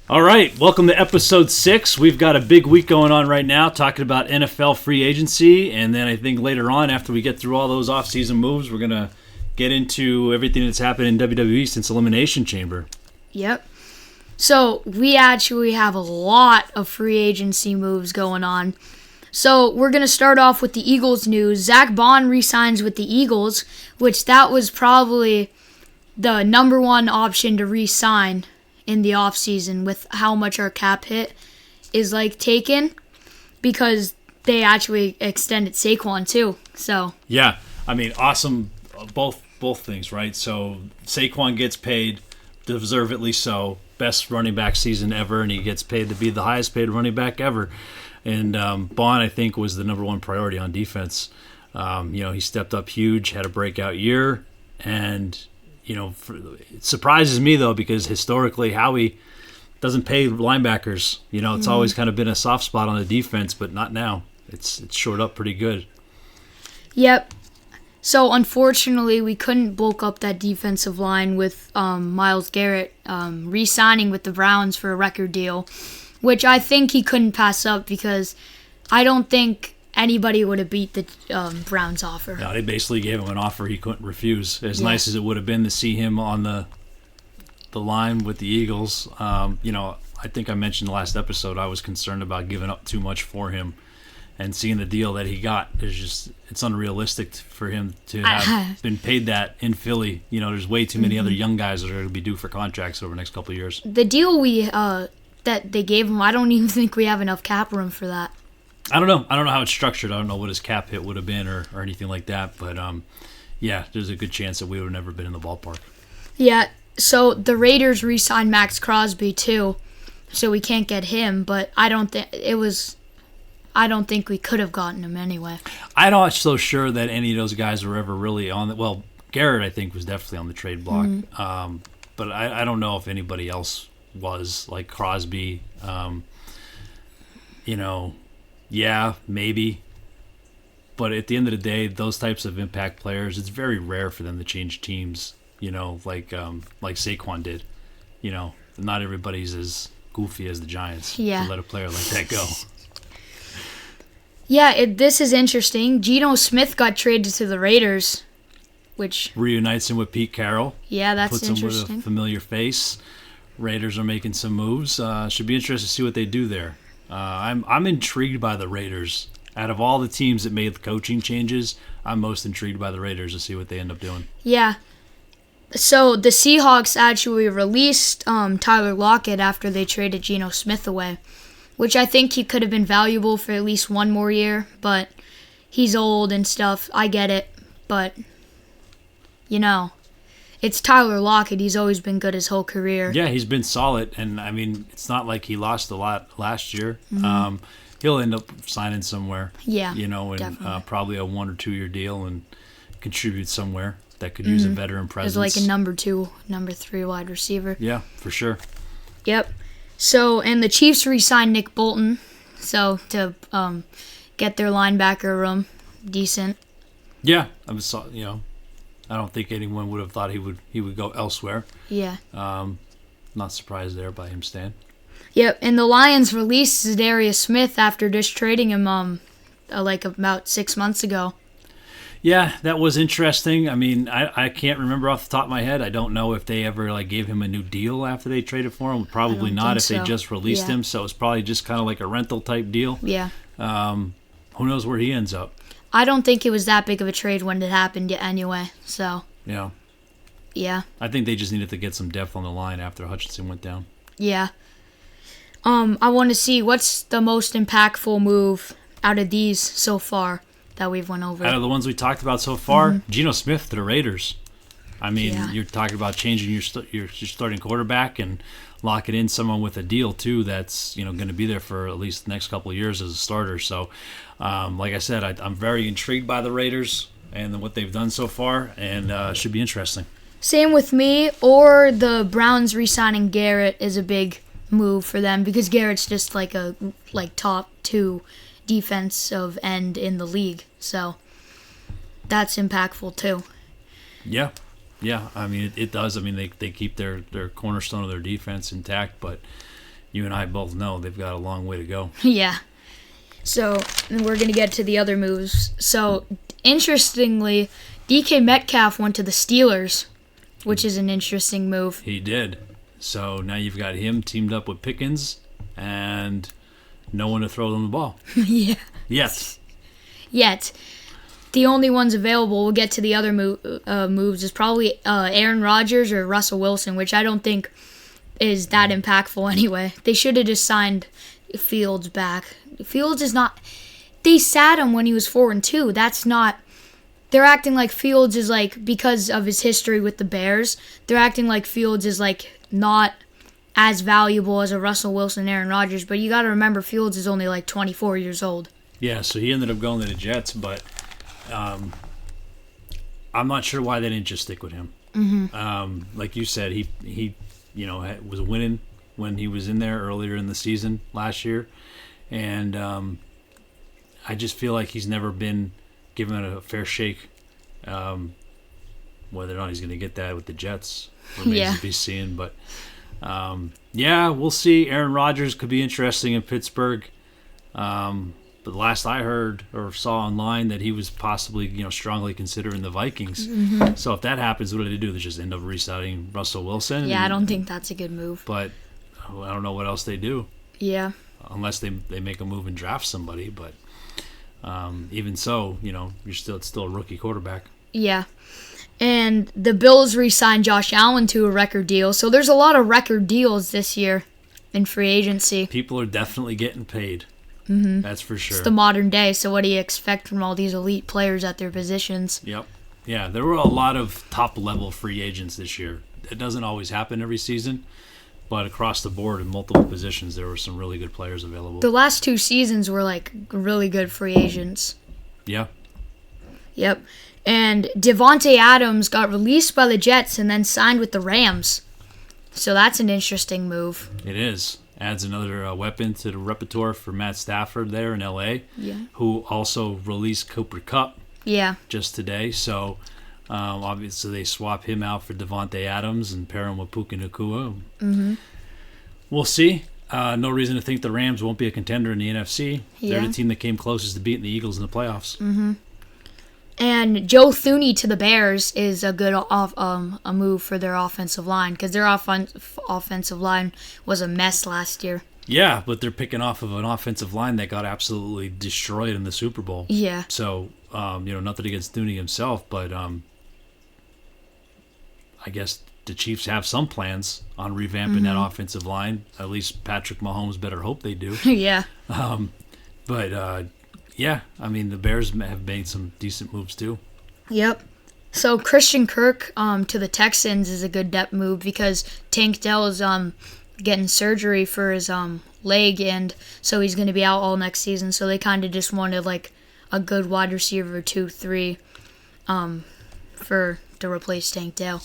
All right, welcome to episode 6. We've got a big week going on right now, talking about NFL free agency, and then I think later on, after we get through all those off-season moves, we're going to get into everything that's happened in WWE since Elimination Chamber. Yep. So we actually have a lot of free agency moves going on. So we're going to start off with the Eagles news. Zach Bond re-signs with the Eagles, which that was probably the number one option to re-sign in the offseason with how much our cap hit is taken, because they actually extended Saquon too. So yeah, I mean, awesome, both things, right? So Saquon gets paid, deservedly so, best running back season ever, and he gets paid to be the highest paid running back ever. And Bond, I think, was the number one priority on defense. He stepped up huge, had a breakout year, and it surprises me, though, because historically Howie doesn't pay linebackers. It's always kind of been a soft spot on the defense, but not now. It's shored up pretty good. Yep. So, unfortunately, we couldn't bulk up that defensive line with Myles Garrett re-signing with the Browns for a record deal, which I think he couldn't pass up because I don't think anybody would have beat the Browns offer. No, they basically gave him an offer he couldn't refuse. As nice as it would have been to see him on the line with the Eagles, I think I mentioned the last episode I was concerned about giving up too much for him, and seeing the deal that he got it's unrealistic for him to have been paid that in Philly. There's way too many other young guys that are going to be due for contracts over the next couple of years. The deal that they gave him, I don't even think we have enough cap room for that. I don't know how it's structured. I don't know what his cap hit would have been or anything like that. But, there's a good chance that we would have never been in the ballpark. Yeah, so the Raiders re-signed Max Crosby, too. So we can't get him, but I don't think we could have gotten him anyway. I'm not so sure that any of those guys were ever really on the... Well, Garrett, I think, was definitely on the trade block. Mm-hmm. But I don't know if anybody else was, like Crosby. Yeah, maybe. But at the end of the day, those types of impact players, it's very rare for them to change teams, like Saquon did. Not everybody's as goofy as the Giants to let a player like that go. Yeah, this is interesting. Geno Smith got traded to the Raiders, which reunites him with Pete Carroll. Yeah, that's puts interesting. Puts him with a familiar face. Raiders are making some moves. Should be interesting to see what they do there. I'm intrigued by the Raiders. Out of all the teams that made the coaching changes, I'm most intrigued by the Raiders to see what they end up doing. Yeah. So the Seahawks actually released Tyler Lockett after they traded Geno Smith away, which I think he could have been valuable for at least one more year, but he's old and stuff. I get it, but it's Tyler Lockett. He's always been good his whole career. Yeah, he's been solid, and I mean, it's not like he lost a lot last year. Mm-hmm. He'll end up signing somewhere. Yeah, and probably a 1 or 2 year deal and contribute somewhere that could use a veteran presence. As like a number 2, number 3 wide receiver. Yeah, for sure. Yep. So, and the Chiefs re-signed Nick Bolton, so to get their linebacker room decent. Yeah, I don't think anyone would have thought he would go elsewhere. Yeah. Not surprised there by him staying. Yep, and the Lions released Zadarius Smith after just trading him about 6 months ago. Yeah, that was interesting. I mean, I can't remember off the top of my head. I don't know if they ever gave him a new deal after they traded for him. Probably not if they just released him. So it's probably just kind of like a rental type deal. Yeah. Who knows where he ends up? I don't think it was that big of a trade when it happened anyway. So. Yeah. Yeah. I think they just needed to get some depth on the line after Hutchinson went down. Yeah. I want to see what's the most impactful move out of these so far that we've went over. Out of the ones we talked about so far, Geno Smith to the Raiders. I mean, you're talking about changing your starting quarterback and locking in someone with a deal too that's going to be there for at least the next couple of years as a starter. So, like I said, I'm very intrigued by the Raiders and what they've done so far, and should be interesting. Same with me. Or the Browns re-signing Garrett is a big move for them because Garrett's just like a top 2 defensive end in the league. So that's impactful too. Yeah. I mean, it does. I mean, they keep their cornerstone of their defense intact, but you and I both know they've got a long way to go. Yeah. So we're going to get to the other moves. So interestingly, DK Metcalf went to the Steelers, which is an interesting move. He did. So now you've got him teamed up with Pickens and no one to throw them the ball. Yeah. Yet. The only ones available, we'll get to the other moves, is probably Aaron Rodgers or Russell Wilson, which I don't think is that impactful anyway. They should have just signed Fields back. Fields is not... They sat him when he was 4-2. That's not... They're acting like Fields is like, because of his history with the Bears, they're acting like Fields is like not as valuable as a Russell Wilson and Aaron Rodgers. But you got to remember, Fields is only like 24 years old. Yeah, so he ended up going to the Jets, but I'm not sure why they didn't just stick with him. Mm-hmm. Like you said, he was winning when he was in there earlier in the season last year, and I just feel like he's never been given a fair shake. Whether or not he's going to get that with the Jets remains to be seen. But we'll see. Aaron Rodgers could be interesting in Pittsburgh. But the last I heard or saw online that he was possibly, strongly considering the Vikings. Mm-hmm. So if that happens, what do they do? They just end up re-signing Russell Wilson? Yeah, I don't think that's a good move. But I don't know what else they do. Yeah. Unless they make a move and draft somebody. But even so, it's still a rookie quarterback. Yeah. And the Bills re-signed Josh Allen to a record deal. So there's a lot of record deals this year in free agency. People are definitely getting paid. Mm-hmm. That's for sure. It's the modern day, so what do you expect from all these elite players at their positions? Yep. Yeah, there were a lot of top-level free agents this year. It doesn't always happen every season, but across the board in multiple positions, there were some really good players available. The last 2 seasons were, really good free agents. Yeah. Yep. And Devontae Adams got released by the Jets and then signed with the Rams. So that's an interesting move. It is. Adds another weapon to the repertoire for Matt Stafford there in L.A., who also released Cooper Kupp just today. So, obviously, they swap him out for Devontae Adams and pair him with Puka Nacua. Mm-hmm. We'll see. No reason to think the Rams won't be a contender in the NFC. Yeah. They're the team that came closest to beating the Eagles in the playoffs. Mm-hmm. And Joe Thuney to the Bears is a good a move for their offensive line because their offensive line was a mess last year. Yeah, but they're picking off of an offensive line that got absolutely destroyed in the Super Bowl. Yeah. So, nothing against Thuney himself, but I guess the Chiefs have some plans on revamping that offensive line. At least Patrick Mahomes better hope they do. Yeah. Yeah, the Bears have made some decent moves too. Yep. So Christian Kirk to the Texans is a good depth move because Tank Dell is getting surgery for his leg, and so he's going to be out all next season. So they kind of just wanted a good wide receiver 2-3 to replace Tank Dell.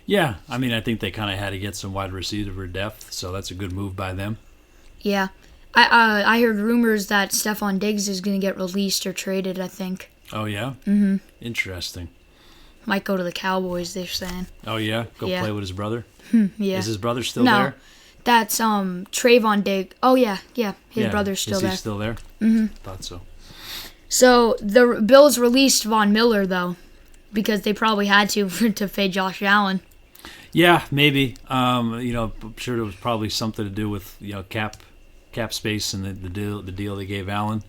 Yeah, I think they kind of had to get some wide receiver depth, so that's a good move by them. Yeah. I heard rumors that Stephon Diggs is going to get released or traded, I think. Oh, yeah? Mm-hmm. Interesting. Might go to the Cowboys, they're saying. Oh, yeah? Play with his brother? Yeah. Is his brother still there? No, that's Trayvon Diggs. Oh, yeah. His brother's still there. Is he still there? Mm-hmm. Thought so. So the Bills released Von Miller, though, because they probably had to pay Josh Allen. Yeah, maybe. I'm sure there was probably something to do with cap space and the deal they gave Allen.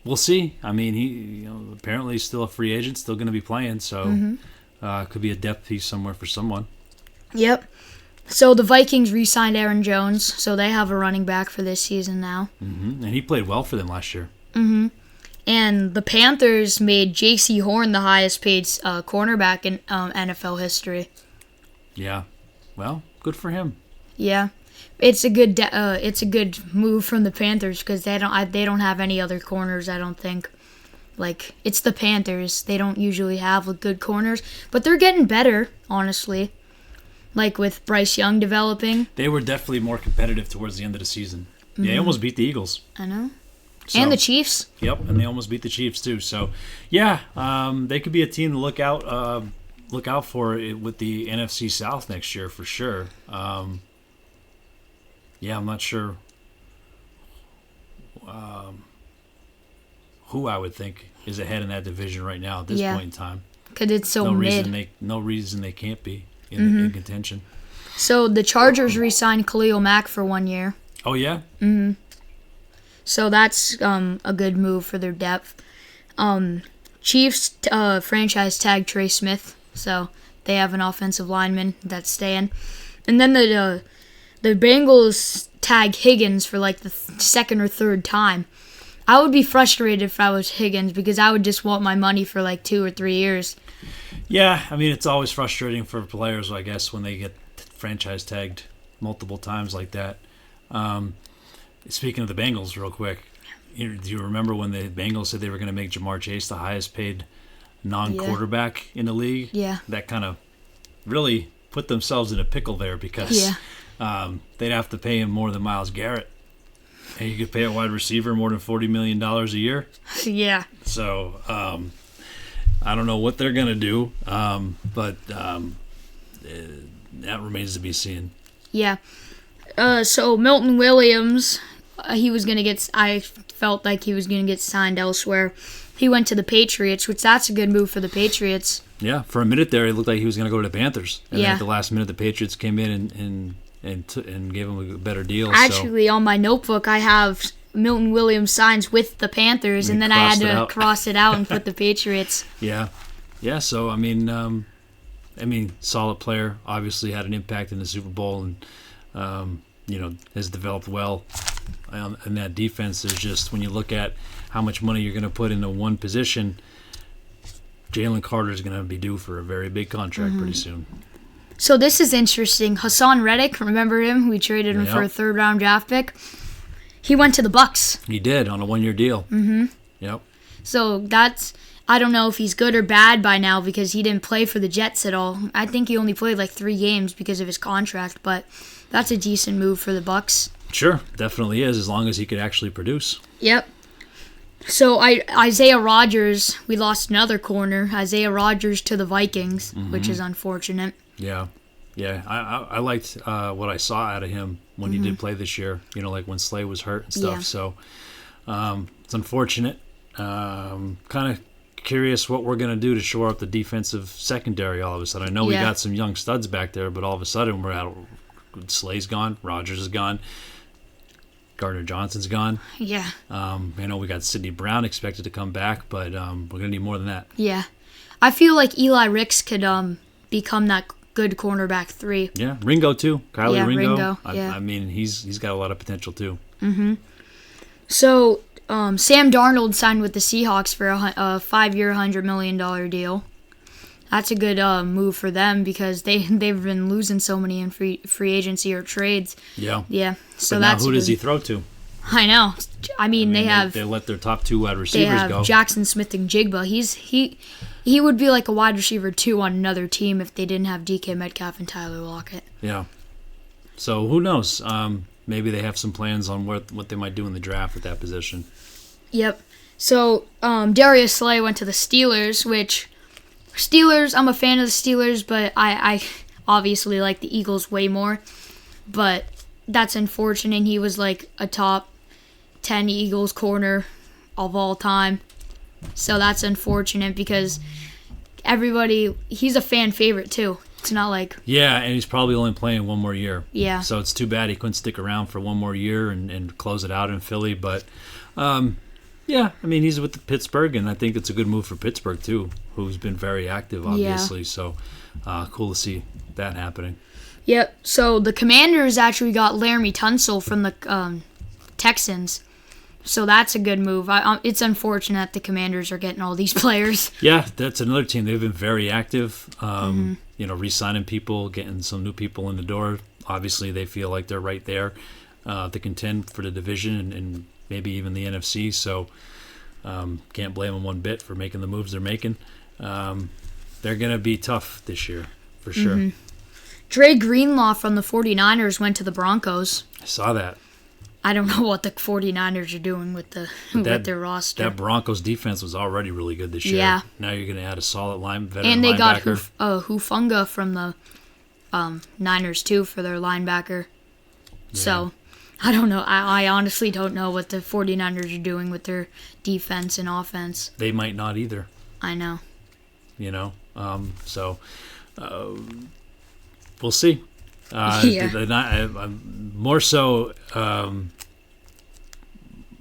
We'll see. He apparently he's still a free agent, still going to be playing, so could be a depth piece somewhere for someone. Yep. So the Vikings re-signed Aaron Jones, so they have a running back for this season now. Mm-hmm. And he played well for them last year. Mm-hmm. And the Panthers made J.C. Horn the highest paid cornerback in NFL history. Yeah. Well, good for him. Yeah. It's a good move from the Panthers because they don't have any other corners, I don't think. It's the Panthers. They don't usually have good corners, but they're getting better, honestly. With Bryce Young developing. They were definitely more competitive towards the end of the season. Mm-hmm. Yeah, they almost beat the Eagles. I know. So, and the Chiefs. Yep, and they almost beat the Chiefs too. So, yeah, they could be a team to look out look out for it with the NFC South next year for sure. Yeah, I'm not sure who I would think is ahead in that division right now at this point in time. Because it's so mid. No reason they can't be in contention. So the Chargers re-signed Khalil Mack for 1 year. Oh, yeah? Mm-hmm. So that's a good move for their depth. Chiefs franchise tag Trey Smith, so they have an offensive lineman that's staying. And then the Bengals tag Higgins for like the second or third time. I would be frustrated if I was Higgins because I would just want my money for like 2 or 3 years. Yeah, I mean, it's always frustrating for players, I guess, when they get franchise tagged multiple times like that. Speaking of the Bengals real quick, do you remember when the Bengals said they were going to make Jamar Chase the highest paid non-quarterback in the league? Yeah. That kind of really put themselves in a pickle there because they'd have to pay him more than Myles Garrett. And you could pay a wide receiver more than $40 million a year. Yeah. So I don't know what they're going to do, but that remains to be seen. Yeah. So Milton Williams, I felt like he was going to get signed elsewhere. He went to the Patriots, which that's a good move for the Patriots. Yeah, for a minute there, it looked like he was going to go to the Panthers. And then Yeah. at the last minute, the Patriots came in and gave him a better deal. Actually, on my notebook, I have Milton Williams signs with the Panthers, and then I had to cross it out and put the Patriots. Yeah. So I mean, solid player. Obviously, had an impact in the Super Bowl, and has developed well in that defense. There's just when you look at how much money you're going to put into one position, Jalen Carter is going to be due for a very big contract pretty soon. So this is interesting. Hassan Reddick, remember him? We traded him for a third-round draft pick. He went to the Bucks. He did, on a 1-year deal. Mm-hmm. Yep. So I don't know if he's good or bad by now because he didn't play for the Jets at all. I think he only played like 3 games because of his contract, but that's a decent move for the Bucks. Sure, definitely is, as long as he could actually produce. Yep. So Isaiah Rodgers, we lost another corner. Isaiah Rodgers to the Vikings, which is unfortunate. Yeah. I liked what I saw out of him when he did play this year. Like when Slay was hurt and stuff. Yeah. So it's unfortunate. Kind of curious what we're going to do to shore up the defensive secondary all of a sudden. I know we got some young studs back there, but all of a sudden we're out. Slay's gone. Rodgers is gone. Gardner Johnson's gone. Yeah. We got Sidney Brown expected to come back, but we're going to need more than that. Yeah. I feel like Eli Ricks could become that good cornerback 3. Yeah, Ringo too. Kyler Ringo. Yeah. I mean, he's got a lot of potential too. Mm-hmm. So Sam Darnold signed with the Seahawks for a 5-year, $100 million deal. That's a good move for them because they've been losing so many in free agency or trades. Yeah. Yeah. So but now who does he throw to? I know. I mean they let their top 2 wide receivers go. They have Jackson Smith and Jigba. He would be like a wide receiver 2 on another team if they didn't have DK Metcalf and Tyler Lockett. Yeah. So who knows? Maybe they have some plans on what they might do in the draft at that position. Yep. So Darius Slay went to the Steelers, which I'm a fan of the Steelers, but I obviously like the Eagles way more. But that's unfortunate. He was like a top 10 Eagles corner of all time. So that's unfortunate because he's a fan favorite too. It's not like... Yeah, and he's probably only playing 1 more year. Yeah. So it's too bad he couldn't stick around for 1 more year and close it out in Philly. But, yeah, I mean, he's with Pittsburgh, and I think it's a good move for Pittsburgh too, who's been very active, obviously. Yeah. So cool to see that happening. Yep. So the Commanders actually got Laramie Tunsil from the Texans. So that's a good move. It's unfortunate the Commanders are getting all these players. Yeah, that's another team. They've been very active, re-signing people, getting some new people in the door. Obviously, they feel like they're right there to contend for the division and maybe even the NFC. So can't blame them one bit for making the moves they're making. They're going to be tough this year, for sure. Mm-hmm. Dre Greenlaw from the 49ers went to the Broncos. I saw that. I don't know what the 49ers are doing with their roster. That Broncos defense was already really good this year. Yeah. Now you're going to add a solid veteran and they got linebacker. Hufunga from the Niners too for their linebacker. Yeah. So, I don't know. I honestly don't know what the 49ers are doing with their defense and offense. They might not either. I know. We'll see. Yeah.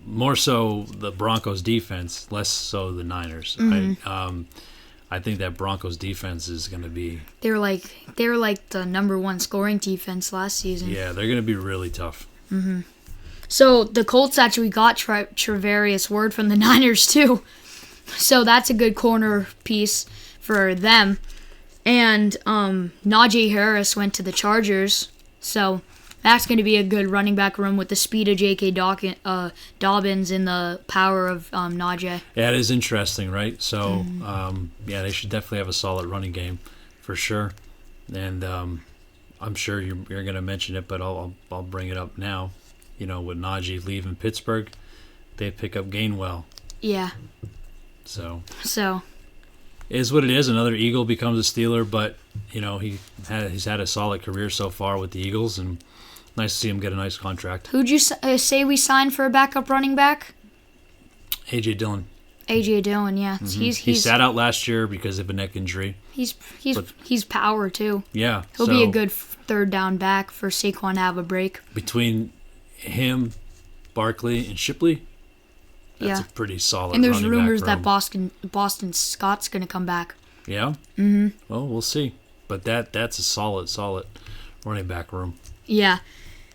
More so the Broncos defense, less so the Niners. I think that Broncos defense is going to be. They were like the number 1 scoring defense last season. Yeah, they're going to be really tough. So the Colts actually got Travarius Ward from the Niners too. So that's a good corner piece for them. And Najee Harris went to the Chargers. So that's going to be a good running back room with the speed of J.K. Dobbins and the power of Najee. Yeah, it is interesting, right? So, they should definitely have a solid running game for sure. And I'm sure you're going to mention it, but I'll bring it up now. With Najee leaving Pittsburgh, they pick up Gainwell. Yeah. So it is what it is. Another Eagle becomes a Steeler, but he's had a solid career so far with the Eagles, and nice to see him get a nice contract. Who'd you say we signed for a backup running back? A.J. Dillon. A.J. Dillon, yeah. He sat out last year because of a neck injury. He's power too. Yeah, he'll be a good third down back for Saquon to have a break. Between him, Barkley, and Shipley, that's a pretty solid. And there's rumors that Boston Scott's going to come back. Yeah. Mm-hmm. Well, we'll see. But that's a solid running back room. Yeah.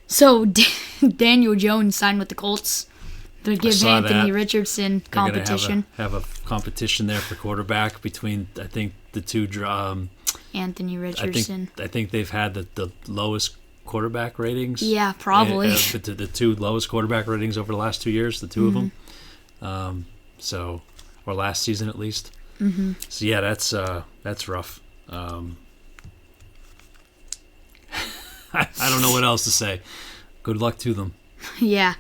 So Daniel Jones signed with the Colts. To give Anthony Richardson competition. Have a competition there for quarterback between, I think, the two. Anthony Richardson. I think they've had the lowest quarterback ratings. Yeah, probably. The two lowest quarterback ratings over the last 2 years, the two of them. Or last season at least. Mm-hmm. So yeah, that's rough. I don't know what else to say. Good luck to them. Yeah.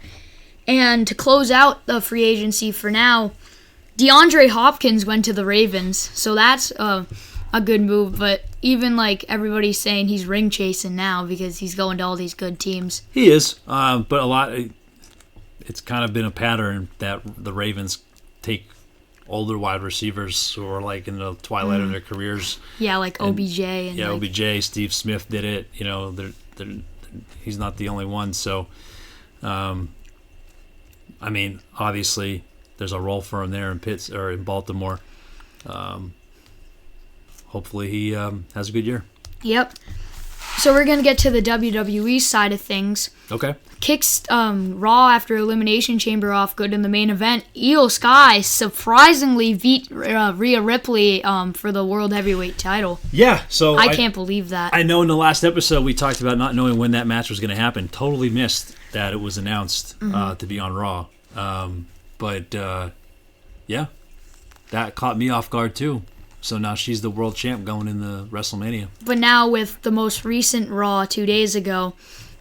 And to close out the free agency for now, DeAndre Hopkins went to the Ravens, so that's a good move. But even everybody's saying he's ring chasing now because he's going to all these good teams. He is, but it's kind of been a pattern that the Ravens take older wide receivers who are in the twilight of their careers. Yeah, OBJ and OBJ. Steve Smith did it. He's not the only one. So, obviously, there's a role for him there in Baltimore. Hopefully, he has a good year. Yep. So we're gonna get to the WWE side of things. Okay. Kicks Raw after Elimination Chamber off good in the main event. Io Sky surprisingly beat Rhea Ripley for the World Heavyweight title. Yeah, so I can't believe that. I know in the last episode we talked about not knowing when that match was going to happen. Totally missed that it was announced to be on Raw. Yeah, that caught me off guard too. So now she's the world champ going in the WrestleMania. But now with the most recent Raw 2 days ago,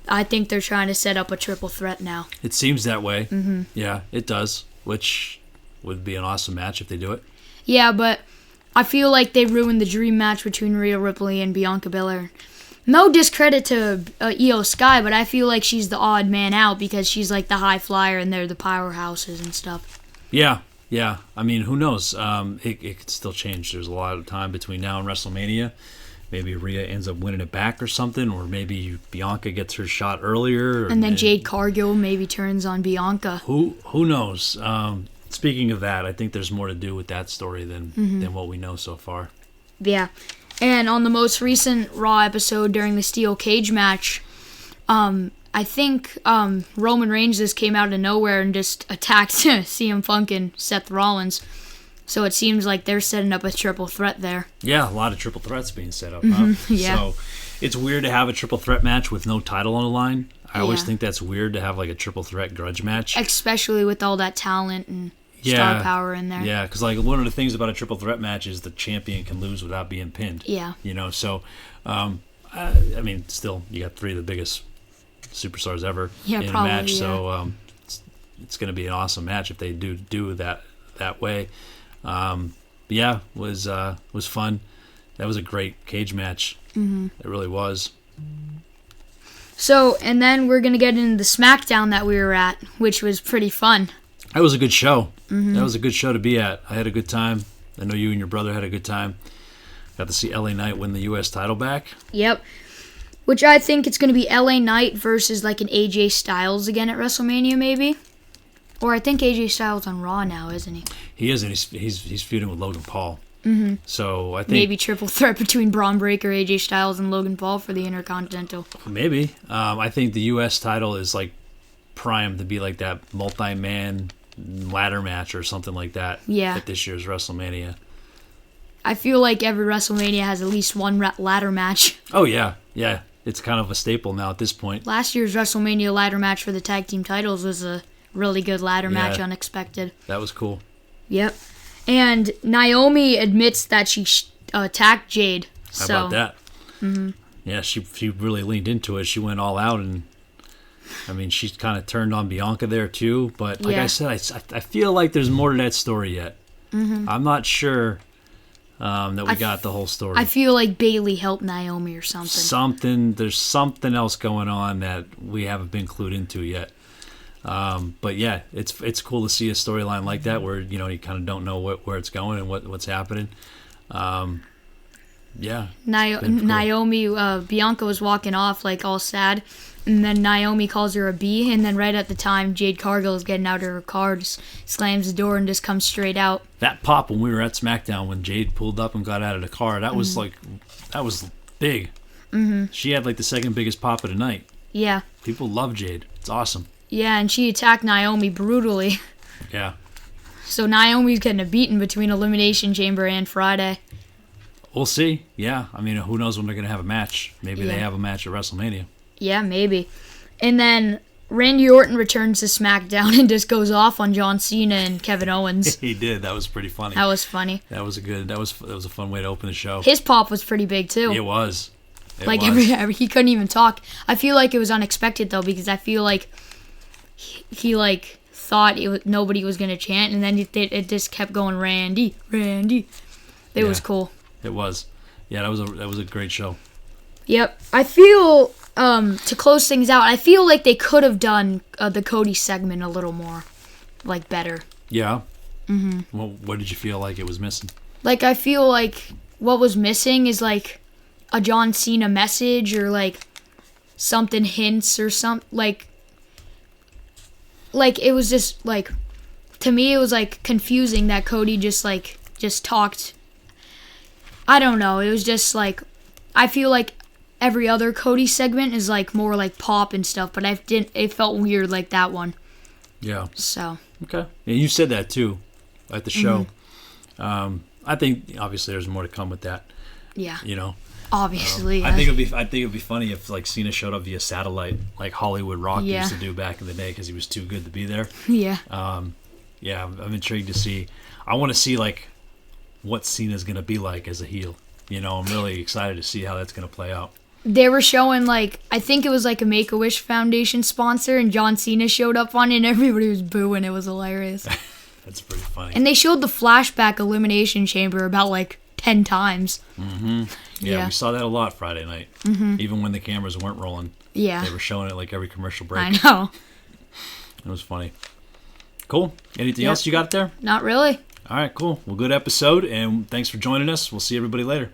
I think they're trying to set up a triple threat now. It seems that way. Mm-hmm. Yeah, it does, which would be an awesome match if they do it. Yeah, but I feel like they ruined the dream match between Rhea Ripley and Bianca Belair. No discredit to Io Sky, but I feel like she's the odd man out because she's the high flyer and they're the powerhouses and stuff. Yeah. Who knows? It could still change. There's a lot of time between now and WrestleMania. Maybe Rhea ends up winning it back or something, or maybe Bianca gets her shot earlier. And then Jade Cargill maybe turns on Bianca. Who knows? Speaking of that, I think there's more to do with that story than what we know so far. Yeah. And on the most recent Raw episode during the steel cage match, I think Roman Reigns just came out of nowhere and just attacked CM Punk and Seth Rollins. So it seems like they're setting up a triple threat there. Yeah, a lot of triple threats being set up. Huh? Yeah. So it's weird to have a triple threat match with no title on the line. I always think that's weird to have a triple threat grudge match. Especially with all that talent and star power in there. Yeah, because one of the things about a triple threat match is the champion can lose without being pinned. Yeah. So, still, you got three of the biggest superstars ever Yeah, in a probably, match. yeah. So it's going to be an awesome match if they do that way. Yeah, was fun. That was a great cage match. Mm-hmm. It really was. So, and then we're going to get into the SmackDown that we were at, which was pretty fun. That was a good show. Mm-hmm. That was a good show to be at. I had a good time. I know you and your brother had a good time. Got to see LA Knight win the U.S. title back. Yep. Which I think it's going to be LA Knight versus like an AJ Styles again at WrestleMania, maybe. Or I think AJ Styles on Raw now, isn't he? He is, and he's feuding with Logan Paul. Mm-hmm. So I think maybe triple threat between Braun Breaker, AJ Styles, and Logan Paul for the Intercontinental. Maybe. I think the U.S. title is like primed to be like that multi-man ladder match or something like that. Yeah. At this year's WrestleMania. I feel like every WrestleMania has at least one ladder match. Oh yeah, yeah. It's kind of a staple now at this point. Last year's WrestleMania ladder match for the tag team titles was a really good ladder match, unexpected. That was cool. Yep. And Naomi admits that she attacked Jade. How about that? Mm-hmm. Yeah, she really leaned into it. She went all out, and I mean, she kind of turned on Bianca there too. But like I said, I feel like there's more to that story yet. Mm-hmm. I'm not sure that we got the whole story. I feel like Bayley helped Naomi or something. There's something else going on that we haven't been clued into yet. But yeah, it's cool to see a storyline like that where you kind of don't know where it's going and what's happening. Yeah. Naomi, Bianca was walking off like all sad, and then Naomi calls her a B, and then right at the time Jade Cargill is getting out of her car, just slams the door and just comes straight out. That pop when we were at SmackDown when Jade pulled up and got out of the car, that was that was big. Mm-hmm. She had like the second biggest pop of the night. Yeah. People love Jade. It's awesome. Yeah, and she attacked Naomi brutally. Yeah. So Naomi's getting a beating between Elimination Chamber and Friday. We'll see. Yeah. I mean, who knows when they're going to have a match. Maybe they have a match at WrestleMania. Yeah, maybe. And then Randy Orton returns to SmackDown and just goes off on John Cena and Kevin Owens. He did. That was pretty funny. That was funny. That was a fun way to open the show. His pop was pretty big too. It was. He couldn't even talk. I feel like it was unexpected though, because I feel like he thought nobody was gonna chant, and then it just kept going, Randy. It was cool. It was. Yeah, that was a great show. Yep. I feel to close things out, I feel like they could have done the Cody segment a little more, better. Yeah. Mm-hmm. What did you feel like it was missing? I feel like what was missing is a John Cena message or something hints or something it was just to me it was confusing that Cody just talked. I don't know. It was just I feel like every other Cody segment is more pop and stuff, but it felt weird like that one. Yeah. So. Okay. Yeah, you said that too at the show. Mm-hmm. I think obviously there's more to come with that. Yeah. Obviously. I think it'd be funny if Cena showed up via satellite like Hollywood Rock used to do back in the day because he was too good to be there. Yeah. Yeah, I'm intrigued to see. I want to see what Cena's gonna be like as a heel. I'm really excited to see how that's gonna play out. They were showing I think it was a Make-A-Wish Foundation sponsor, and John Cena showed up on it, and everybody was booing. It was hilarious. That's pretty funny. And they showed the flashback Elimination Chamber about 10 times. Mm-hmm. Yeah, we saw that a lot Friday night. Mm-hmm. Even when the cameras weren't rolling. Yeah. They were showing it every commercial break. I know. It was funny. Cool. Anything else you got there? Not really. All right, cool. Well, good episode, and thanks for joining us. We'll see everybody later.